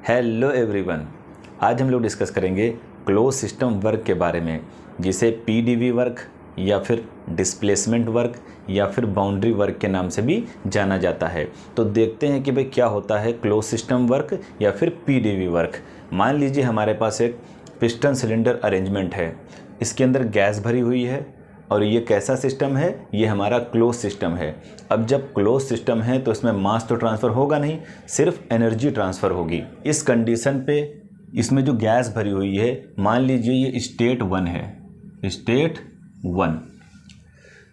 Hello everyone, आज हम लोग डिस्कस करेंगे क्लोज सिस्टम वर्क के बारे में, जिसे पीडीवी वर्क या फिर डिस्प्लेसमेंट वर्क या फिर बाउंड्री वर्क के नाम से भी जाना जाता है। तो देखते हैं कि भाई क्या होता है क्लोज सिस्टम वर्क या फिर पीडीवी वर्क। मान लीजिए हमारे पास एक पिस्टन सिलेंडर अरेंजमेंट है, इसके अंदर गैस भरी हुई है और ये कैसा सिस्टम है, ये हमारा क्लोज सिस्टम है। अब जब क्लोज सिस्टम है तो इसमें मास तो ट्रांसफ़र होगा नहीं, सिर्फ एनर्जी ट्रांसफ़र होगी। इस कंडीशन पे इसमें जो गैस भरी हुई है, मान लीजिए ये स्टेट 1 है, स्टेट 1।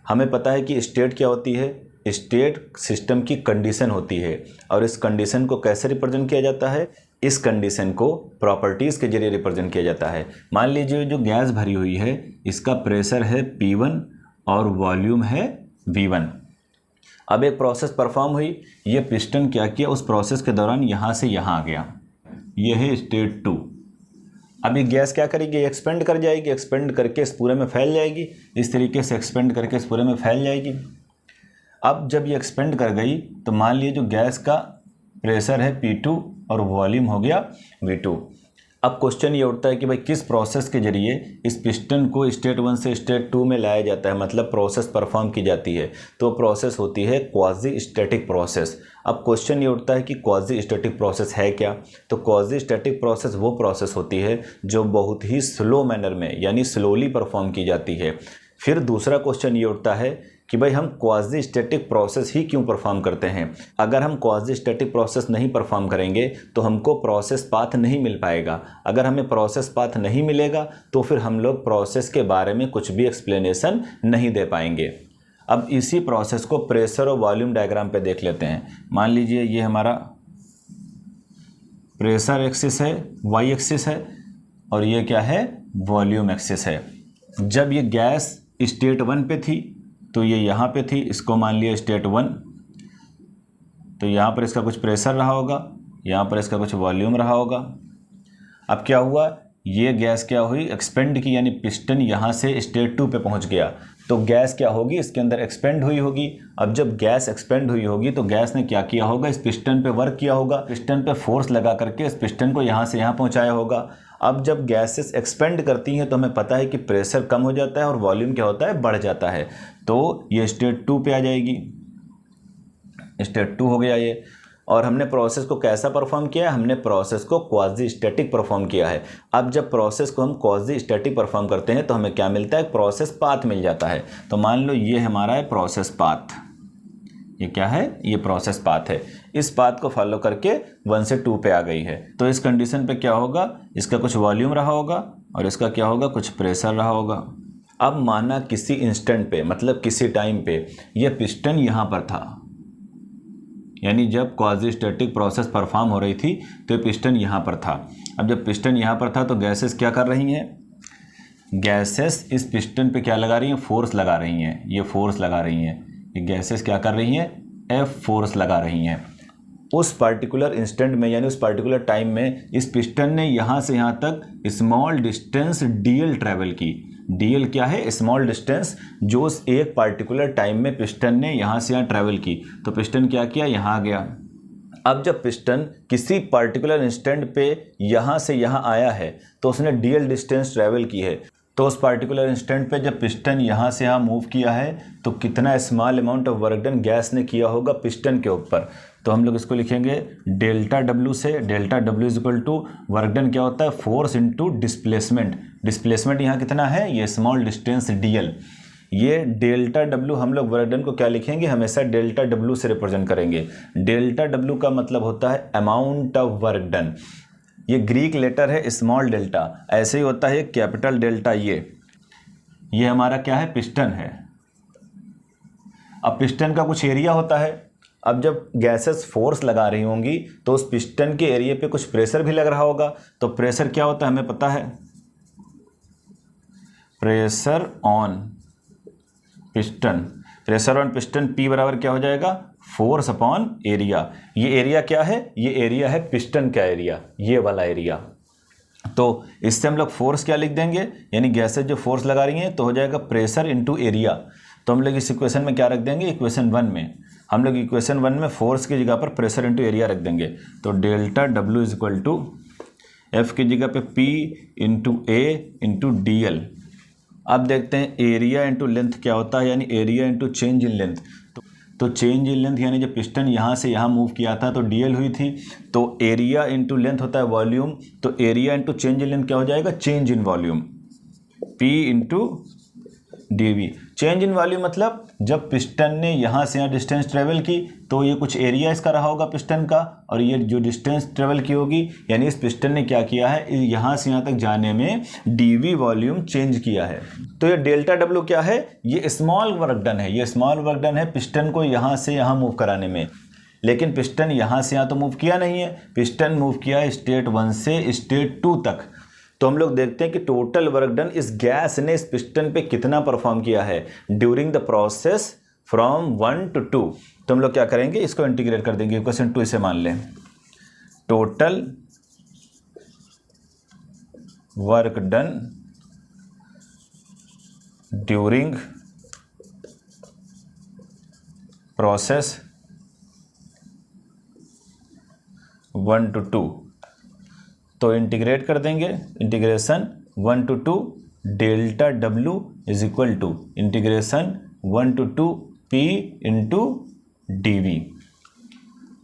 हमें पता है कि स्टेट क्या होती है, स्टेट सिस्टम की कंडीशन होती है और इस कंडीशन को कैसे रिप्रेजेंट किया जाता है, इस कंडीशन को प्रॉपर्टीज़ के जरिए रिप्रेजेंट किया जाता है। मान लीजिए जो गैस भरी हुई है, इसका प्रेशर है P1 और वॉल्यूम है V1। अब एक प्रोसेस परफॉर्म हुई, ये पिस्टन क्या किया, उस प्रोसेस के दौरान यहाँ से यहाँ आ गया, ये है स्टेट 2। अब ये गैस क्या करेगी, एक्सपेंड कर जाएगी, एक्सपेंड करके इस पूरे में फैल जाएगी, इस तरीके से एक्सपेंड करके इस पूरे में फैल जाएगी। अब जब ये एक्सपेंड कर गई तो मान लीजिए जो गैस का प्रेशर है P2 और वॉल्यूम हो गया V2। अब क्वेश्चन ये उठता है कि भाई किस प्रोसेस के जरिए इस पिस्टन को स्टेट 1 से स्टेट 2 में लाया जाता है, मतलब प्रोसेस परफॉर्म की जाती है। तो प्रोसेस होती है क्वाजी स्टैटिक प्रोसेस। अब क्वेश्चन ये उठता है कि क्वाजी स्टैटिक प्रोसेस है क्या। तो क्वाजी स्टैटिक प्रोसेस वो प्रोसेस होती है जो बहुत ही स्लो मैनर में यानी स्लोली परफॉर्म की जाती है। फिर दूसरा क्वेश्चन ये उठता है कि भाई हम क्वाजी स्टैटिक प्रोसेस ही क्यों परफॉर्म करते हैं। अगर हम क्वाजी स्टैटिक प्रोसेस नहीं परफॉर्म करेंगे तो हमको प्रोसेस पाथ नहीं मिल पाएगा। अगर हमें प्रोसेस पाथ नहीं मिलेगा तो फिर हम लोग प्रोसेस के बारे में कुछ भी एक्सप्लेनेशन नहीं दे पाएंगे। अब इसी प्रोसेस को प्रेशर और वॉल्यूम डायग्राम पे देख लेते हैं। मान लीजिए ये हमारा प्रेशर एक्सिस है, वाई एक्सिस है, और ये क्या है, वॉल्यूम एक्सिस है। जब ये गैस स्टेट 1 पे थी तो ये यहाँ पे थी, इसको मान लिया स्टेट 1। तो यहाँ पर इसका कुछ प्रेशर रहा होगा, यहाँ पर इसका कुछ वॉल्यूम रहा होगा। अब क्या हुआ, ये गैस क्या हुई, एक्सपेंड की, यानी पिस्टन यहाँ से स्टेट 2 पे पहुँच गया। तो गैस क्या होगी, इसके अंदर एक्सपेंड हुई होगी। अब जब गैस एक्सपेंड हुई होगी तो गैस ने क्या किया होगा, इस पिस्टन पे वर्क किया होगा, पिस्टन पे फोर्स लगा करके इस पिस्टन को यहाँ से यहाँ पहुँचाया होगा। अब जब गैसेस एक्सपेंड करती हैं तो हमें पता है कि प्रेशर कम हो जाता है और वॉल्यूम क्या होता है, बढ़ जाता है। तो ये स्टेट 2 पे आ जाएगी, स्टेट 2 हो गया ये। और हमने प्रोसेस को कैसा परफॉर्म किया है, हमने प्रोसेस को क्वाजी स्टैटिक परफॉर्म किया है। अब जब प्रोसेस को हम क्वाजी स्टैटिक परफॉर्म करते हैं तो हमें क्या मिलता है, प्रोसेस पाथ मिल जाता है। तो मान लो ये हमारा है प्रोसेस पाथ, ये क्या है, ये प्रोसेस पाथ है। इस पाथ को फॉलो करके 1 से 2 पे आ गई है। तो इस कंडीशन पे क्या होगा, इसका कुछ वॉल्यूम रहा होगा और इसका क्या होगा, कुछ प्रेशर रहा होगा। अब माना किसी इंस्टेंट पे, मतलब किसी टाइम पे ये पिस्टन यहाँ पर था, यानी जब क्वाजी स्टैटिक प्रोसेस परफॉर्म हो रही थी तो ये पिस्टन यहाँ पर था। अब जब पिस्टन यहाँ पर था तो गैसेस क्या कर रही हैं, गैसेस इस पिस्टन पे क्या लगा रही हैं, फोर्स लगा रही हैं। ये फोर्स लगा रही हैं, ये गैसेस क्या कर रही हैं, एफ फोर्स लगा रही हैं। उस पर्टिकुलर इंस्टेंट में यानी उस पर्टिकुलर टाइम में इस पिस्टन ने यहाँ से यहाँ तक स्मॉल डिस्टेंस डीएल ट्रैवल की। डीएल क्या है, स्मॉल डिस्टेंस, जो उस एक पर्टिकुलर टाइम में पिस्टन ने यहाँ से यहाँ ट्रैवल की। तो पिस्टन क्या किया, यहाँ आ गया। अब जब पिस्टन किसी पर्टिकुलर इंस्टेंट पे यहाँ से यहाँ आया है तो उसने डीएल डिस्टेंस ट्रैवल की है। तो उस पर्टिकुलर इंस्टेंट पे जब पिस्टन यहाँ से यहाँ मूव किया है तो कितना small amount of work done gas ने किया होगा पिस्टन के ऊपर। तो हम लोग इसको लिखेंगे डेल्टा डब्ल्यू से। Delta W is equal to work done क्या होता है, फोर्स इनटू डिस्प्लेसमेंट। डिस्प्लेसमेंट यहाँ कितना है, ये स्मॉल डिस्टेंस डीएल। ये डेल्टा डब्ल्यू हम लोग वर्क डन को क्या लिखेंगे, हमेशा डेल्टा डब्ल्यू से रिप्रेजेंट करेंगे। डेल्टा डब्ल्यू का मतलब होता है अमाउंट ऑफ वर्क डन। ये ग्रीक लेटर है स्मॉल डेल्टा, ऐसे ही होता है कैपिटल डेल्टा। ये हमारा क्या है, पिस्टन है। अब पिस्टन का कुछ एरिया होता है। अब जब गैसेस फोर्स लगा रही होंगी तो उस पिस्टन के एरिया पे कुछ प्रेशर भी लग रहा होगा। तो प्रेशर क्या होता है, हमें पता है, pressure on piston. Pressure on piston P बराबर क्या हो जाएगा, फोर्स अपॉन एरिया। ये एरिया क्या है, ये एरिया है पिस्टन का एरिया, ये वाला एरिया। तो इससे हम लोग फोर्स क्या लिख देंगे, यानी गैसेस जो फोर्स लगा रही हैं तो हो जाएगा प्रेशर इनटू एरिया। तो हम लोग इस इक्वेशन में क्या रख देंगे, इक्वेशन 1 में हम लोग इक्वेशन 1 में फोर्स की जगह पर प्रेशर इंटू एरिया रख देंगे। तो delta W is equal to F की जगह पे P into A into D L. अब देखते हैं एरिया इंटू लेंथ क्या होता है, यानी area into change in length. तो चेंज इन लेंथ यानी जब पिस्टन यहाँ से यहाँ मूव किया था तो डीएल हुई थी, तो एरिया इंटू लेंथ होता है वॉल्यूम, तो area into change in length क्या हो जाएगा, change in volume, P into DV. Change in volume मतलब जब पिस्टन ने यहाँ से यहाँ डिस्टेंस ट्रेवल की तो ये कुछ एरिया इसका रहा होगा पिस्टन का, और ये जो डिस्टेंस ट्रेवल की होगी यानी इस पिस्टन ने क्या किया है, यहाँ से यहाँ तक जाने में डीवी वॉल्यूम चेंज किया है। तो ये डेल्टा डब्ल्यू क्या है, ये स्मॉल वर्क डन है, ये स्मॉल वर्क डन है पिस्टन को यहाँ से यहाँ मूव कराने में। लेकिन पिस्टन यहाँ से यहाँ तो मूव किया नहीं है, पिस्टन मूव किया है स्टेट 1 से स्टेट 2 तक। तो हम लोग देखते हैं कि टोटल वर्क डन इस गैस ने इस पिस्टन पे कितना परफॉर्म किया है during the process from 1 to 2। तो हम लोग क्या करेंगे, इसको इंटीग्रेट कर देंगे, इक्वेशन 2 इसे मान लें। Total work done during process 1 to 2, तो इंटीग्रेट कर देंगे, integration 1 to 2 delta W is equal to integration 1 to 2 P into D V.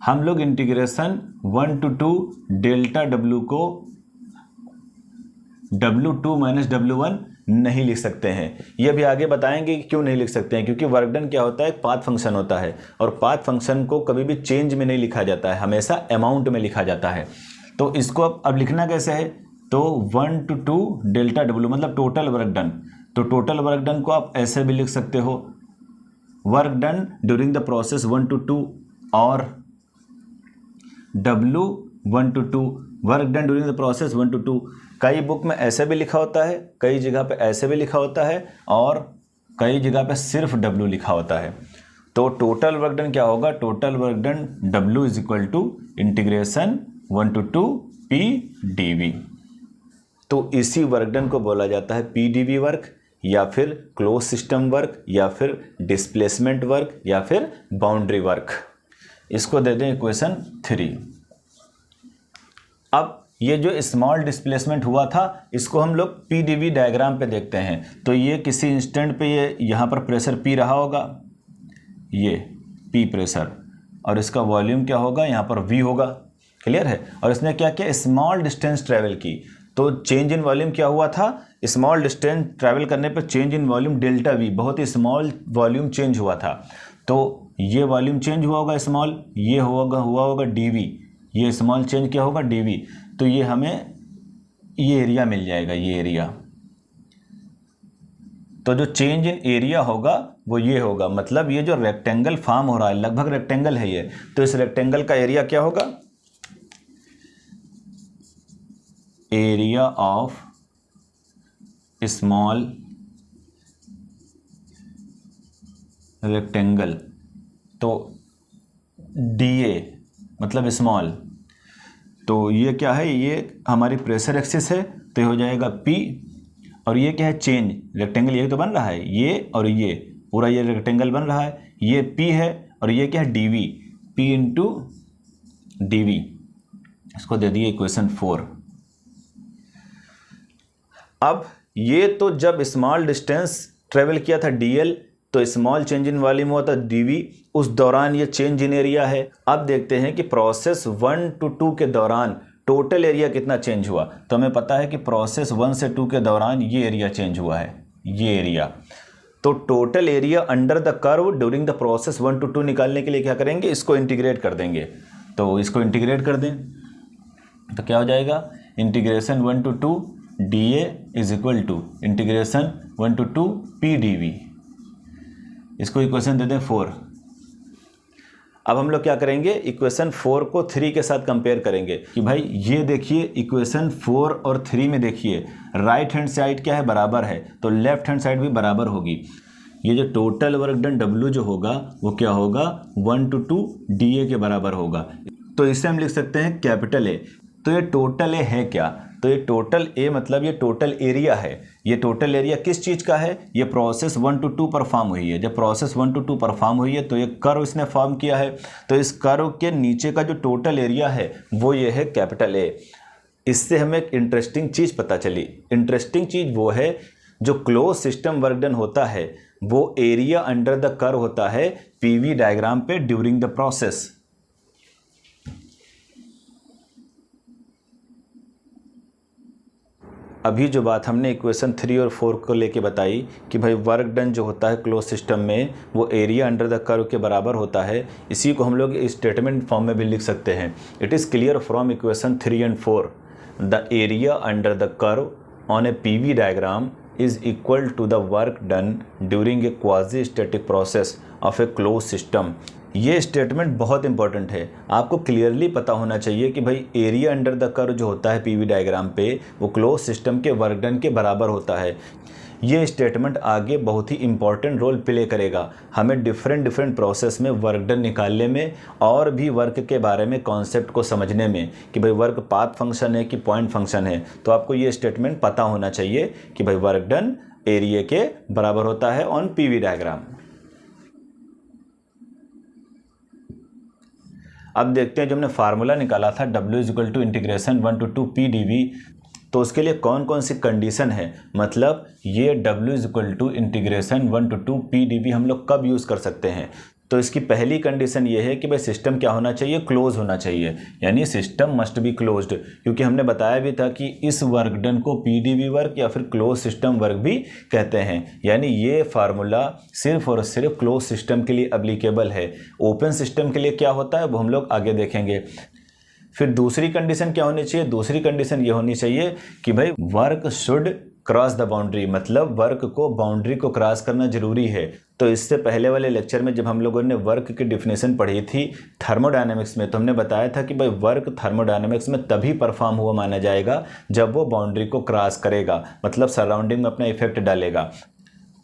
हम लोग इंटीग्रेशन 1 to 2 डेल्टा डब्ल्यू को W2 माइनस W1 नहीं लिख सकते हैं। यह भी आगे बताएंगे कि क्यों नहीं लिख सकते हैं, क्योंकि वर्क डन क्या होता है, एक पाथ फंक्शन होता है, और पाथ फंक्शन को कभी भी चेंज में नहीं लिखा जाता है, हमेशा अमाउंट में लिखा जाता है। तो इसको अब लिखना कैसे है, तो 1 to 2 डेल्टा डब्ल्यू मतलब टोटल वर्क डन। तो टोटल वर्क डन को आप ऐसे भी लिख सकते हो, work done during the process 1 to 2 और W 1 to 2 work done during the process 1 to 2। कई बुक में ऐसे भी लिखा होता है, कई जगह पे ऐसे भी लिखा होता है, और कई जगह पे सिर्फ W लिखा होता है। तो टोटल वर्क डन क्या होगा, total work done W is equal to integration 1 to 2 P D V. तो इसी वर्क डन को बोला जाता है पी डी वी वर्क, या फिर क्लोज सिस्टम वर्क, या फिर डिस्प्लेसमेंट वर्क, या फिर बाउंड्री वर्क। इसको दे दें इक्वेशन 3। अब ये जो स्मॉल डिस्प्लेसमेंट हुआ था इसको हम लोग पी डी वी डायग्राम पे देखते हैं। तो ये किसी इंस्टेंट पे ये यहाँ पर प्रेशर पी रहा होगा, ये पी प्रेशर, और इसका वॉल्यूम क्या होगा, यहाँ पर वी होगा, क्लियर है। और इसने क्या किया, स्मॉल डिस्टेंस ट्रैवल की, तो चेंज इन वॉल्यूम क्या हुआ था, स्मॉल डिस्टेंस ट्रैवल करने पर change in volume delta we, बहुत ही स्मॉल वॉल्यूम चेंज हुआ था। तो ये वॉल्यूम चेंज हुआ होगा स्मॉल, ये हुआ होगा डी वी, ये स्मॉल चेंज क्या होगा डी वी। तो ये हमें ये एरिया मिल जाएगा, ये एरिया। तो जो चेंज इन एरिया होगा वो ये होगा, मतलब ये जो रेक्टेंगल फॉर्म हो रहा है, लगभग रेक्टेंगल है ये, तो इस रेक्टेंगल का एरिया क्या होगा, एरिया ऑफ स्मॉल रेक्टेंगल। तो डी ए मतलब स्मॉल, तो ये क्या है, ये हमारी प्रेशर एक्सिस है, तो ये हो जाएगा P, और ये क्या है चेंज, रेक्टेंगल यही तो बन रहा है, ये और ये पूरा ये रेक्टेंगल बन रहा है, ये P है, और ये क्या है dV, P इंटू dV। इसको दे दिए इक्वेशन 4। अब ये तो जब स्मॉल डिस्टेंस ट्रेवल किया था DL, तो स्मॉल चेंज इन वॉल्यूम हुआ था dV, उस दौरान ये चेंज इन एरिया है। अब देखते हैं कि प्रोसेस 1 to 2 के दौरान टोटल एरिया कितना चेंज हुआ। तो हमें पता है कि प्रोसेस 1 से 2 के दौरान ये एरिया चेंज हुआ है, ये एरिया। तो total area under the curve during the process 1 to 2 निकालने के लिए क्या करेंगे, इसको इंटीग्रेट कर देंगे। तो इसको इंटीग्रेट कर दें तो क्या हो जाएगा, integration 1 to 2 dA is equal to integration 1 to 2 PdV। इसको इक्वेशन दे दें 4। अब हम लोग क्या करेंगे, इक्वेशन 4 को 3 के साथ कंपेयर करेंगे कि भाई ये देखिए इक्वेशन 4 और 3 में देखिए राइट हैंड साइड क्या है, बराबर है, तो लेफ्ट हैंड साइड भी बराबर होगी। ये जो टोटल वर्क डन W जो होगा वो क्या होगा, 1 to 2 dA के बराबर होगा। तो इसे हम लिख सकते हैं कैपिटल A। तो ये टोटल ए है क्या? तो ये टोटल ए मतलब ये टोटल एरिया है। ये टोटल एरिया किस चीज़ का है? ये प्रोसेस 1 to 2 परफॉर्म हुई है। जब प्रोसेस 1 to 2 परफॉर्म हुई है तो ये कर्व इसने फॉर्म किया है। तो इस कर्व के नीचे का जो टोटल एरिया है वो ये है कैपिटल ए। इससे हमें एक इंटरेस्टिंग चीज़ पता चली। इंटरेस्टिंग चीज़ वो है जो क्लोज सिस्टम वर्क डन होता है वो एरिया अंडर द कर्व होता है पीवी डायग्राम पे ड्यूरिंग द प्रोसेस। अभी जो बात हमने इक्वेशन 3 और 4 को लेके बताई कि भाई वर्क डन जो होता है क्लोज सिस्टम में वो एरिया अंडर द कर्व के बराबर होता है, इसी को हम लोग स्टेटमेंट फॉर्म में भी लिख सकते हैं। It is clear from equation 3 and 4 the area under the curve on A PV diagram is equal to the work done during a quasi static process of a closed system। ये statement बहुत important है। आपको clearly पता होना चाहिए कि भाई area under the curve जो होता है पीवी डायग्राम पे वो क्लोज सिस्टम के वर्क डन के बराबर होता है। ये स्टेटमेंट आगे बहुत ही इंपॉर्टेंट रोल प्ले करेगा हमें डिफरेंट प्रोसेस में वर्क डन निकालने में और भी वर्क के बारे में कॉन्सेप्ट को समझने में कि भाई वर्क पाथ फंक्शन है कि पॉइंट फंक्शन है। तो आपको ये स्टेटमेंट पता होना चाहिए कि भाई वर्क डन एरिया के बराबर होता है ऑन पीवी डायग्राम। अब देखते हैं जो हमने फार्मूला निकाला था W = इंटीग्रेशन 1 to 2 PdV, तो उसके लिए कौन कौन सी कंडीशन है, मतलब ये W = इंटीग्रेशन 1 to 2 PdV हम लोग कब यूज़ कर सकते हैं। तो इसकी पहली कंडीशन ये है कि भाई सिस्टम क्या होना चाहिए, क्लोज होना चाहिए, यानी सिस्टम मस्ट बी क्लोज्ड। क्योंकि हमने बताया भी था कि इस वर्क डन को PdV वर्क या फिर क्लोज सिस्टम वर्क भी कहते हैं। यानी ये फार्मूला सिर्फ और सिर्फ क्लोज सिस्टम के लिए एप्लीकेबल है। ओपन सिस्टम के लिए क्या होता है वो हम लोग आगे देखेंगे। फिर दूसरी कंडीशन क्या होनी चाहिए, दूसरी कंडीशन ये होनी चाहिए कि भाई work should cross the boundary, मतलब वर्क को बाउंड्री को क्रॉस करना जरूरी है। तो इससे पहले वाले लेक्चर में जब हम लोगों ने वर्क की डिफिनेशन पढ़ी थी थर्मोडायनेमिक्स में, तो हमने बताया था कि भाई वर्क थर्मोडायनेमिक्स में तभी परफॉर्म हुआ माना जाएगा जब वो बाउंड्री को क्रॉस करेगा, मतलब सराउंडिंग में अपना इफेक्ट डालेगा।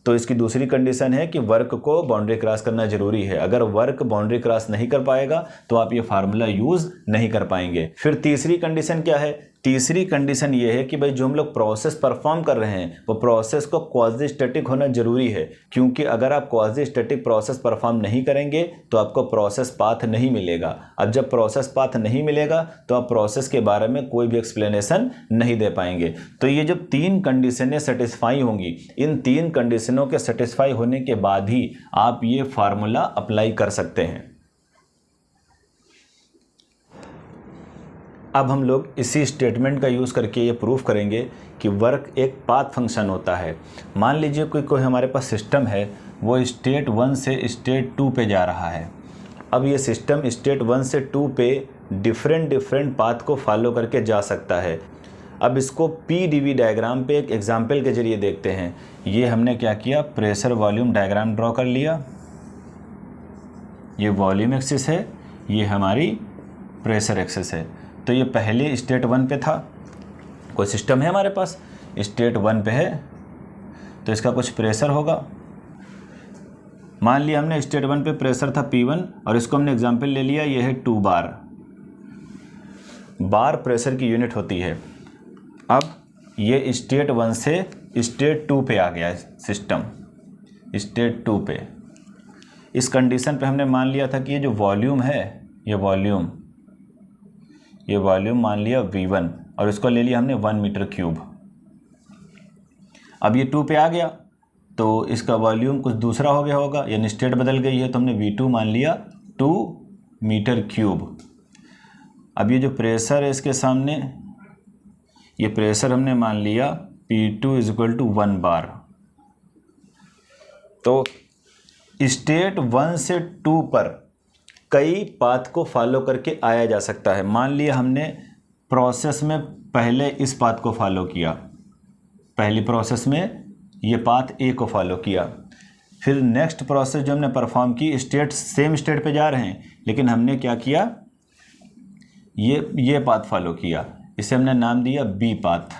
तो इसकी दूसरी कंडीशन है कि वर्क को बाउंड्री क्रॉस करना जरूरी है। अगर वर्क बाउंड्री क्रॉस नहीं कर पाएगा तो आप ये फार्मूला यूज़ नहीं कर पाएंगे। फिर तीसरी कंडीशन क्या है, तीसरी कंडीशन ये है कि भाई जो हम लोग प्रोसेस परफॉर्म कर रहे हैं वो प्रोसेस को क्वाजी स्टैटिक होना जरूरी है। क्योंकि अगर आप क्वाजी स्टैटिक प्रोसेस परफॉर्म नहीं करेंगे तो आपको प्रोसेस पाथ नहीं मिलेगा। अब जब प्रोसेस पाथ नहीं मिलेगा तो आप प्रोसेस के बारे में कोई भी एक्सप्लेनेशन नहीं दे पाएंगे। तो ये जब तीन कंडीशनें सेटिस्फाई होंगी, इन तीन कंडीशनों के सेटिस्फाई होने के बाद ही आप ये फार्मूला अप्लाई कर सकते हैं। अब हम लोग इसी स्टेटमेंट का यूज़ करके ये प्रूफ करेंगे कि वर्क एक पाथ फंक्शन होता है। मान लीजिए कोई हमारे पास सिस्टम है, वो स्टेट 1 से स्टेट 2 पे जा रहा है। अब ये सिस्टम स्टेट 1 से 2 पे डिफरेंट पाथ को फॉलो करके जा सकता है। अब इसको PdV डायग्राम पे एक एग्जाम्पल के जरिए देखते हैं। ये हमने क्या किया, प्रेशर वॉल्यूम डायग्राम ड्रॉ कर लिया। ये वॉल्यूम एक्सिस है, ये हमारी प्रेशर एक्सिस है। तो ये पहले स्टेट 1 पे था, कोई सिस्टम है हमारे पास स्टेट 1 पे है तो इसका कुछ प्रेशर होगा। मान लिया हमने स्टेट 1 पे प्रेशर था P1 और इसको हमने एग्जांपल ले लिया, ये है 2 बार। बार प्रेशर की यूनिट होती है। अब ये स्टेट 1 से स्टेट 2 पे आ गया सिस्टम, स्टेट 2 पे। इस कंडीशन पे हमने मान लिया था कि ये जो वॉल्यूम है, ये वॉल्यूम मान लिया V1 और इसको ले लिया हमने 1 मीटर क्यूब। अब ये 2 पे आ गया तो इसका वॉल्यूम कुछ दूसरा हो गया होगा, यानी स्टेट बदल गई है, तो हमने V2 मान लिया 2 मीटर क्यूब। अब ये जो प्रेशर है इसके सामने, ये प्रेशर हमने मान लिया P2 = 1 बार। तो स्टेट 1 से 2 पर कई पाथ को फॉलो करके आया जा सकता है। मान लिया हमने प्रोसेस में पहले इस पाथ को फॉलो किया, पहली प्रोसेस में ये पाथ A को फॉलो किया। फिर नेक्स्ट प्रोसेस जो हमने परफॉर्म की, सेम स्टेट पे जा रहे हैं लेकिन हमने क्या किया, ये पाथ फॉलो किया, इसे हमने नाम दिया B पाथ।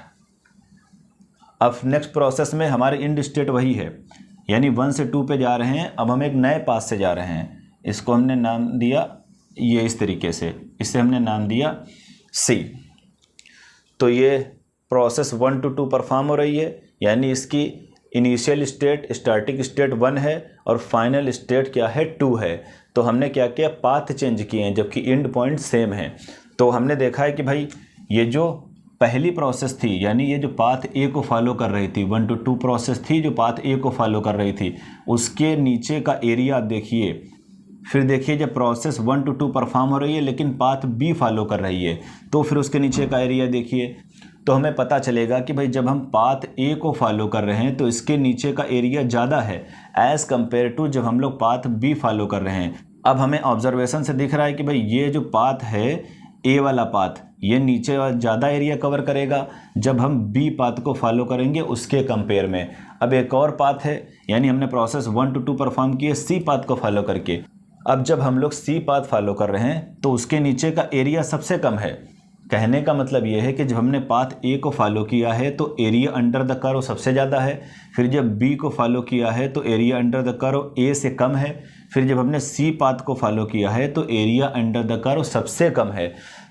अब नेक्स्ट प्रोसेस में हमारे इंड स्टेट वही है, यानी 1 से 2 पे जा रहे हैं। अब हम एक नए पाथ से जा रहे हैं, इसको हमने नाम दिया ये इस तरीके से, इसे हमने नाम दिया C। तो ये प्रोसेस 1 to 2 परफॉर्म हो रही है, यानी इसकी इनिशियल स्टेट स्टार्टिंग स्टेट 1 है और फाइनल स्टेट क्या है 2 है। तो हमने क्या किया, पाथ चेंज किए हैं जबकि एंड पॉइंट सेम है। तो हमने देखा है कि भाई ये जो पहली प्रोसेस थी, यानी ये जो पाथ ए को फॉलो कर रही थी, 1 to 2 प्रोसेस थी जो पाथ ए को फॉलो कर रही थी, उसके नीचे का एरिया आप देखिए। फिर देखिए जब प्रोसेस 1 to 2 परफॉर्म हो रही है लेकिन पाथ बी फॉलो कर रही है, तो फिर उसके नीचे का एरिया देखिए। तो हमें पता चलेगा कि भाई जब हम पाथ ए को फॉलो कर रहे हैं तो इसके नीचे का एरिया ज़्यादा है एज़ कम्पेयर टू जब हम लोग पाथ बी फॉलो कर रहे हैं। अब हमें ऑब्जर्वेशन से दिख रहा है कि भाई ये जो पाथ है ए वाला पाथ, ये नीचे ज़्यादा एरिया कवर करेगा जब हम बी पाथ को फॉलो करेंगे उसके कंपेयर में। अब एक और पाथ है, यानी हमने प्रोसेस 1 to 2 परफॉर्म किए सी पाथ को फॉलो करके। अब जब हम लोग सी पाथ फॉलो कर रहे हैं तो उसके नीचे का एरिया सबसे कम है। कहने का मतलब ये है कि जब हमने पाथ ए को फॉलो किया है तो एरिया अंडर द कर्व सबसे ज़्यादा है, फिर जब बी को फॉलो किया है तो एरिया अंडर द कर्व ए से कम है, फिर जब हमने सी पाथ को फॉलो किया है तो एरिया अंडर द कर्व सबसे कम है।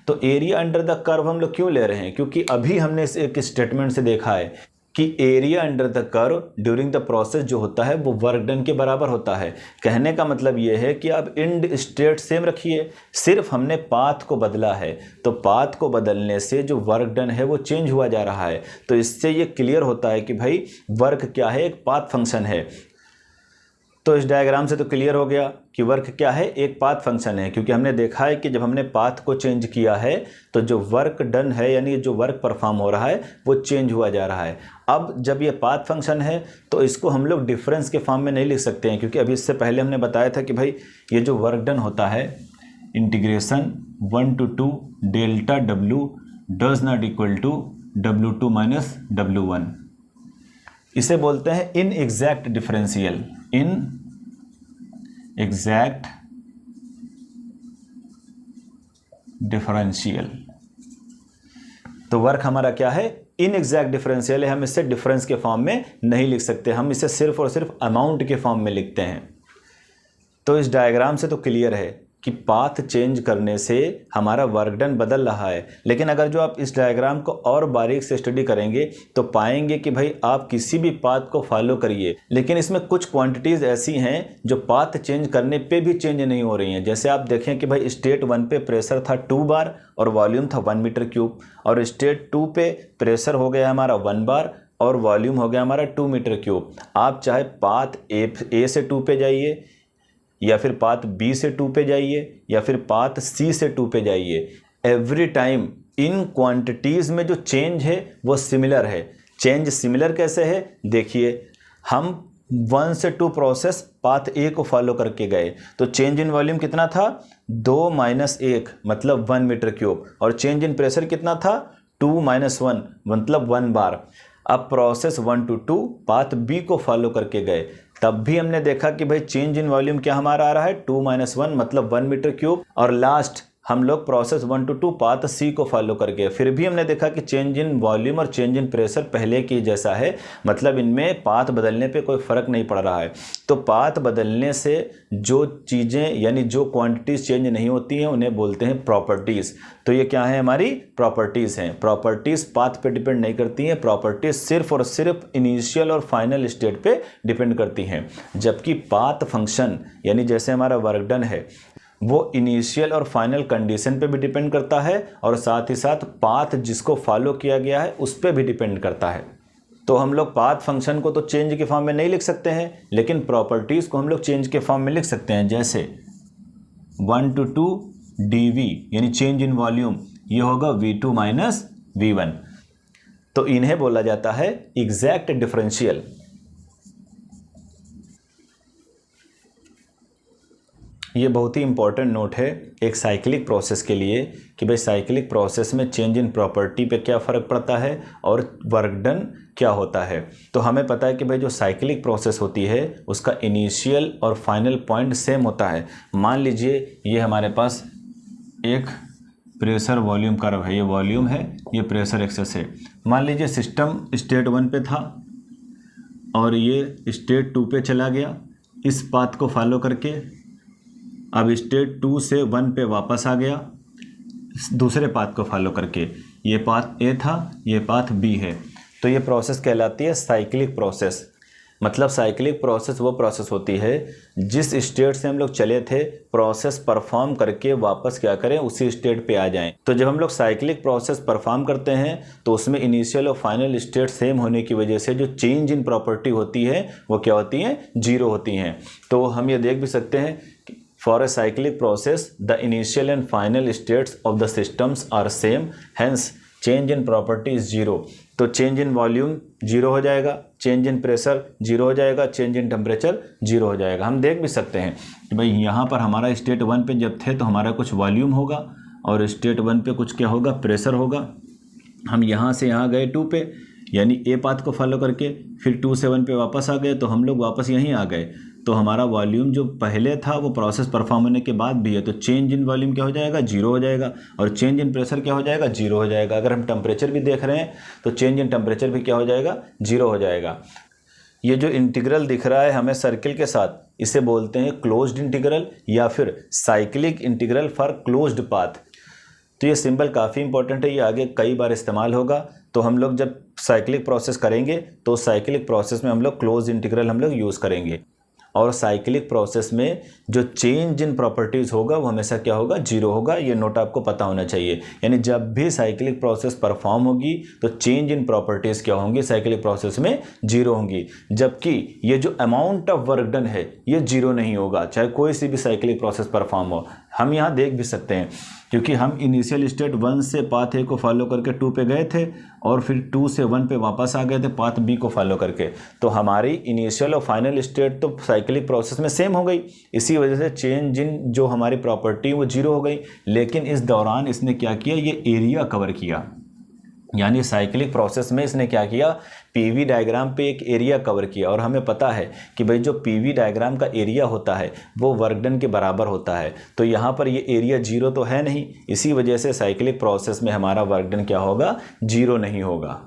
तो एरिया अंडर द कर्व हम लोग क्यों ले रहे हैं, क्योंकि अभी हमने इस एक स्टेटमेंट से देखा है कि area under the curve during the process जो होता है वो वर्क डन के बराबर होता है। कहने का मतलब ये है कि आप एंड स्टेट सेम रखिए, सिर्फ हमने पाथ को बदला है। तो पाथ को बदलने से जो वर्क डन है वो चेंज हुआ जा रहा है। तो इससे ये क्लियर होता है कि भाई वर्क क्या है, एक पाथ फंक्शन है। तो इस डायग्राम से तो क्लियर हो गया कि वर्क क्या है, एक पाथ फंक्शन है, क्योंकि हमने देखा है कि जब हमने पाथ को चेंज किया है तो जो वर्क डन है यानी जो वर्क परफॉर्म हो रहा है वो चेंज हुआ जा रहा है। अब जब ये पाथ फंक्शन है तो इसको हम लोग डिफरेंस के फॉर्म में नहीं लिख सकते हैं, क्योंकि अभी इससे पहले हमने बताया था कि भाई ये जो वर्क डन होता है integration 1 to 2 delta W does not equal to W2 minus W1, इसे बोलते हैं inexact differential, inexact differential. तो वर्क हमारा क्या है, इन एग्जैक्ट डिफरेंशियल है। हम इसे डिफरेंस के फॉर्म में नहीं लिख सकते, हम इसे सिर्फ और सिर्फ अमाउंट के फॉर्म में लिखते हैं। तो इस डायग्राम से तो क्लियर है कि पाथ चेंज करने से हमारा वर्क डन बदल रहा है। लेकिन अगर जो आप इस डायग्राम को और बारीक से स्टडी करेंगे तो पाएंगे कि भाई आप किसी भी पाथ को फॉलो करिए, लेकिन इसमें कुछ क्वांटिटीज़ ऐसी हैं जो पाथ चेंज करने पे भी चेंज नहीं हो रही हैं। जैसे आप देखें कि भाई स्टेट 1 पे प्रेशर था 2 बार और वॉल्यूम था 1 मीटर क्यूब, और स्टेट 2 पे प्रेशर हो गया हमारा 1 बार और वॉल्यूम हो गया हमारा 2 मीटर क्यूब। आप चाहे पाथ ए से 2 पे जाइए या फिर पाथ बी से 2 पे जाइए या फिर पाथ सी से 2 पे जाइए, एवरी टाइम इन क्वांटिटीज़ में जो चेंज है वो सिमिलर है। चेंज सिमिलर कैसे है, देखिए हम 1 से 2 प्रोसेस पाथ ए को फॉलो करके गए तो चेंज इन वॉल्यूम कितना था, 2 - 1 मतलब 1 मीटर क्यूब, और चेंज इन प्रेशर कितना था, 2 - 1 मतलब 1 बार। अब प्रोसेस 1 to 2 पाथ बी को फॉलो करके गए, तब भी हमने देखा कि भाई चेंज इन वॉल्यूम क्या हमारा आ रहा है, 2 - 1 मतलब 1 मीटर क्यूब, और लास्ट हम लोग प्रोसेस 1 to 2 पाथ सी को फॉलो करके फिर भी हमने देखा कि चेंज इन वॉल्यूम और चेंज इन प्रेशर पहले की जैसा है, मतलब इनमें पाथ बदलने पे कोई फ़र्क नहीं पड़ रहा है। तो पाथ बदलने से जो चीज़ें यानी जो क्वांटिटीज़ चेंज नहीं होती हैं उन्हें बोलते हैं प्रॉपर्टीज़। तो ये क्या है, हमारी प्रॉपर्टीज़ हैं। प्रॉपर्टीज़ पाथ पे डिपेंड नहीं करती हैं, प्रॉपर्टीज़ सिर्फ और सिर्फ इनिशियल और फाइनल स्टेट पे डिपेंड करती हैं। जबकि पाथ फंक्शन यानी जैसे हमारा वर्क डन है वो इनिशियल और फाइनल कंडीशन पे भी डिपेंड करता है और साथ ही साथ पाथ जिसको फॉलो किया गया है उस पर भी डिपेंड करता है। तो हम लोग पाथ फंक्शन को तो चेंज के फॉर्म में नहीं लिख सकते हैं, लेकिन प्रॉपर्टीज़ को हम लोग चेंज के फॉर्म में लिख सकते हैं। जैसे 1 to 2 dV यानी चेंज इन वॉल्यूम, ये होगा V2 माइनस V1। तो इन्हें बोला जाता है एग्जैक्ट डिफरेंशियल। ये बहुत ही इंपॉर्टेंट नोट है एक साइक्लिक प्रोसेस के लिए कि भाई साइक्लिक प्रोसेस में चेंज इन प्रॉपर्टी पे क्या फ़र्क पड़ता है और वर्क डन क्या होता है। तो हमें पता है कि भाई जो साइक्लिक प्रोसेस होती है उसका इनिशियल और फाइनल पॉइंट सेम होता है। मान लीजिए ये हमारे पास एक प्रेशर वॉल्यूम कर्व है, ये वॉल्यूम है, ये प्रेशर एक्सेस है। मान लीजिए सिस्टम स्टेट 1 पे था और ये स्टेट 2 पे चला गया इस पाथ को फॉलो करके। अब स्टेट 2 से 1 पे वापस आ गया दूसरे पाथ को फॉलो करके। ये पाथ ए था, ये पाथ बी है। तो ये प्रोसेस कहलाती है साइक्लिक प्रोसेस। मतलब साइक्लिक प्रोसेस वो प्रोसेस होती है जिस स्टेट से हम लोग चले थे, प्रोसेस परफॉर्म करके वापस क्या करें, उसी स्टेट पे आ जाएं। तो जब हम लोग साइक्लिक प्रोसेस परफॉर्म करते हैं तो उसमें इनिशियल और फाइनल स्टेट सेम होने की वजह से जो चेंज इन प्रॉपर्टी होती है वो क्या होती है, जीरो होती हैं। तो हम ये देख भी सकते हैं कि for a cyclic process the initial and final states of the systems are same, hence change in property is zero. तो चेंज इन वॉल्यूम जीरो हो जाएगा, चेंज इन प्रेशर जीरो हो जाएगा, चेंज इन टेम्परेचर जीरो हो जाएगा। हम देख भी सकते हैं कि भाई यहाँ पर हमारा स्टेट 1 पे जब थे तो हमारा कुछ वॉल्यूम होगा और स्टेट 1 पे कुछ क्या होगा, प्रेशर होगा। हम यहाँ से यहाँ गए 2 पे, यानी ए पाथ को फॉलो करके, फिर 2 से 1 पे वापस आ गए तो हम लोग वापस यहीं आ गए। तो हमारा वॉल्यूम जो पहले था वो प्रोसेस परफॉर्म होने के बाद भी है, तो चेंज इन वॉल्यूम क्या हो जाएगा, जीरो हो जाएगा, और चेंज इन प्रेशर क्या हो जाएगा, जीरो हो जाएगा। अगर हम टेम्परेचर भी देख रहे हैं तो चेंज इन टेम्परेचर भी क्या हो जाएगा, जीरो हो जाएगा। ये जो इंटीग्रल दिख रहा है हमें सर्किल के साथ, इसे बोलते हैं क्लोज्ड इंटीग्रल या फिर cyclic integral for closed path. तो ये सिंबल काफ़ी इंपॉर्टेंट है, ये आगे कई बार इस्तेमाल होगा। तो हम लोग जब साइक्लिक प्रोसेस करेंगे तो साइक्लिक प्रोसेस में हम लोग क्लोज इंटीग्रल हम लोग यूज़ करेंगे, और साइक्लिक प्रोसेस में जो चेंज इन प्रॉपर्टीज़ होगा वो हमेशा क्या होगा, जीरो होगा। ये नोट आपको पता होना चाहिए। यानी जब भी साइक्लिक प्रोसेस परफॉर्म होगी तो चेंज इन प्रॉपर्टीज़ क्या होंगी, साइक्लिक प्रोसेस में जीरो होंगी। जबकि ये जो अमाउंट ऑफ वर्क डन है ये जीरो नहीं होगा, चाहे कोई सी भी साइक्लिक प्रोसेस परफॉर्म हो। हम यहाँ देख भी सकते हैं क्योंकि हम इनिशियल स्टेट 1 से पाथ ए को फॉलो करके 2 पे गए थे और फिर 2 से 1 पे वापस आ गए थे पाथ बी को फॉलो करके। तो हमारी इनिशियल और फाइनल स्टेट तो साइक्लिक प्रोसेस में सेम हो गई, इसी वजह से चेंज इन जो हमारी प्रॉपर्टी वो जीरो हो गई। लेकिन इस दौरान इसने क्या किया, ये एरिया कवर किया। यानी साइक्लिक प्रोसेस में इसने क्या किया, पीवी डायग्राम पे एक एरिया कवर किया। और हमें पता है कि भाई जो पीवी डायग्राम का एरिया होता है वो वर्क डन के बराबर होता है। तो यहाँ पर ये एरिया जीरो तो है नहीं, इसी वजह से साइक्लिक प्रोसेस में हमारा वर्क डन क्या होगा, जीरो नहीं होगा।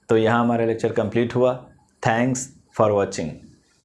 तो यहाँ हमारा लेक्चर कंप्लीट हुआ। Thanks for watching.